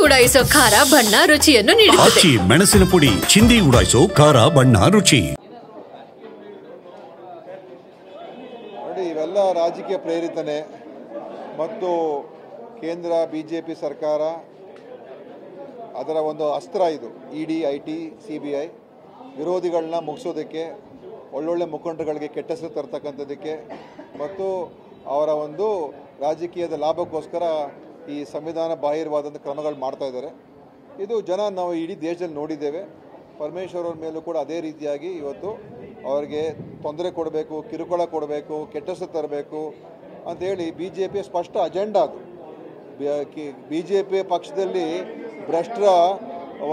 ಉಡಾಯಿಸೋ ಖಾರ ಬಣ್ಣ ರುಚಿಯನ್ನು ನೀಡುತ್ತದೆ. ಮೆಣಸಿನ ಪುಡಿ ಚಿಂದಿ ಉಡಾಯಿಸೋ ಖಾರ ಬಣ್ಣ ರುಚಿ. ನೋಡಿ, ಇವೆಲ್ಲ ರಾಜಕೀಯ ಪ್ರೇರಿತನೆ ಮತ್ತು ಕೇಂದ್ರ ಬಿಜೆಪಿ ಸರ್ಕಾರ ಅದರ ಒಂದು ಅಸ್ತ್ರ ಇದು. ಇಡಿ, ಐಟಿ, ಸಿಬಿಐ ವಿರೋಧಿಗಳನ್ನ ಮುಗಿಸೋದಕ್ಕೆ, ಒಳ್ಳೊಳ್ಳೆ ಮುಖಂಡರುಗಳಿಗೆ ಕೆಟ್ಟ ಹೆಸರು ತರ್ತಕ್ಕಂಥದ್ದಕ್ಕೆ ಮತ್ತು ಅವರ ಒಂದು ರಾಜಕೀಯದ ಲಾಭಕ್ಕೋಸ್ಕರ ಈ ಸಂವಿಧಾನ ಬಾಹಿರವಾದಂಥ ಕ್ರಮಗಳು ಮಾಡ್ತಾ ಇದ್ದಾರೆ. ಇದು ಜನ ನಾವು ಇಡೀ ದೇಶದಲ್ಲಿ ನೋಡಿದ್ದೇವೆ. ಪರಮೇಶ್ವರ್ ಅವ್ರ ಮೇಲೂ ಕೂಡ ಅದೇ ರೀತಿಯಾಗಿ ಇವತ್ತು ಅವರಿಗೆ ತೊಂದರೆ ಕೊಡಬೇಕು, ಕಿರುಕುಳ ಕೊಡಬೇಕು, ಕೆಟ್ಟ ಹೆಸರು ತರಬೇಕು ಅಂಥೇಳಿ ಬಿ ಜೆ ಪಿಯ ಸ್ಪಷ್ಟ ಅಜೆಂಡಾ ಅದು. ಬಿ ಜೆ ಪಿ ಪಕ್ಷದಲ್ಲಿ ಭ್ರಷ್ಟರ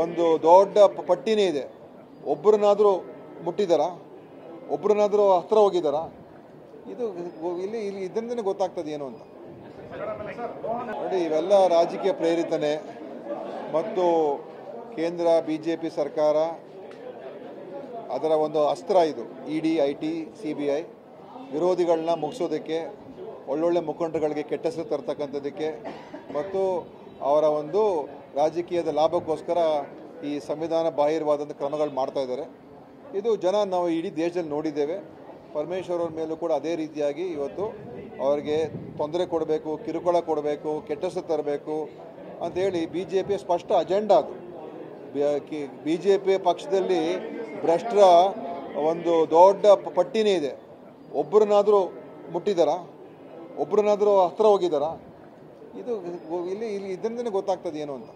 ಒಂದು ದೊಡ್ಡ ಪಟ್ಟಿನೇ ಇದೆ. ಒಬ್ಬರನ್ನಾದರೂ ಮುಟ್ಟಿದಾರಾ? ಒಬ್ಬರನ್ನಾದರೂ ಹತ್ರ ಹೋಗಿದ್ದಾರಾ? ಇದು ಇಲ್ಲಿ ಇದರಿಂದನೇ ಗೊತ್ತಾಗ್ತದೆ ಏನು ಅಂತ. ನೋಡಿ, ಇವೆಲ್ಲ ರಾಜಕೀಯ ಪ್ರೇರಿತನೆ ಮತ್ತು ಕೇಂದ್ರ ಬಿಜೆಪಿ ಸರ್ಕಾರ ಅದರ ಒಂದು ಅಸ್ತ್ರ ಇದು. ಇಡಿ, ಐಟಿ, ಸಿಬಿಐ ವಿರೋಧಿಗಳನ್ನ ಮುಗಿಸೋದಕ್ಕೆ, ಒಳ್ಳೊಳ್ಳೆ ಮುಖಂಡರುಗಳಿಗೆ ಕೆಟ್ಟ ಹೆಸರು ತರ್ತಕ್ಕಂಥದ್ದಕ್ಕೆ ಮತ್ತು ಅವರ ಒಂದು ರಾಜಕೀಯದ ಲಾಭಕ್ಕೋಸ್ಕರ ಈ ಸಂವಿಧಾನ ಬಾಹಿರವಾದಂಥ ಕ್ರಮಗಳು ಮಾಡ್ತಾ ಇದ್ದಾರೆ. ಇದು ಜನ ನಾವು ಇಡೀ ದೇಶದಲ್ಲಿ ನೋಡಿದ್ದೇವೆ. ಪರಮೇಶ್ವರ್ ಅವ್ರ ಮೇಲೂ ಕೂಡ ಅದೇ ರೀತಿಯಾಗಿ ಇವತ್ತು ಅವರಿಗೆ ತೊಂದರೆ ಕೊಡಬೇಕು, ಕಿರುಕುಳ ಕೊಡಬೇಕು, ಕೆಟ್ಟ ಹೆಸರು ತರಬೇಕು ಅಂಥೇಳಿ ಬಿ ಜೆ ಪಿಯ ಸ್ಪಷ್ಟ ಅಜೆಂಡಾ ಅದು. ಬಿ ಜೆ ಪಿ ಪಕ್ಷದಲ್ಲಿ ಭ್ರಷ್ಟರ ಒಂದು ದೊಡ್ಡ ಪಟ್ಟಿನೇ ಇದೆ. ಒಬ್ಬರನ್ನಾದರೂ ಮುಟ್ಟಿದಾರಾ? ಒಬ್ಬರನ್ನಾದರೂ ಹತ್ರ ಹೋಗಿದ್ದಾರಾ? ಇದು ಇಲ್ಲಿ ಇದರಿಂದನೇ ಗೊತ್ತಾಗ್ತದೆ ಏನು ಅಂತ.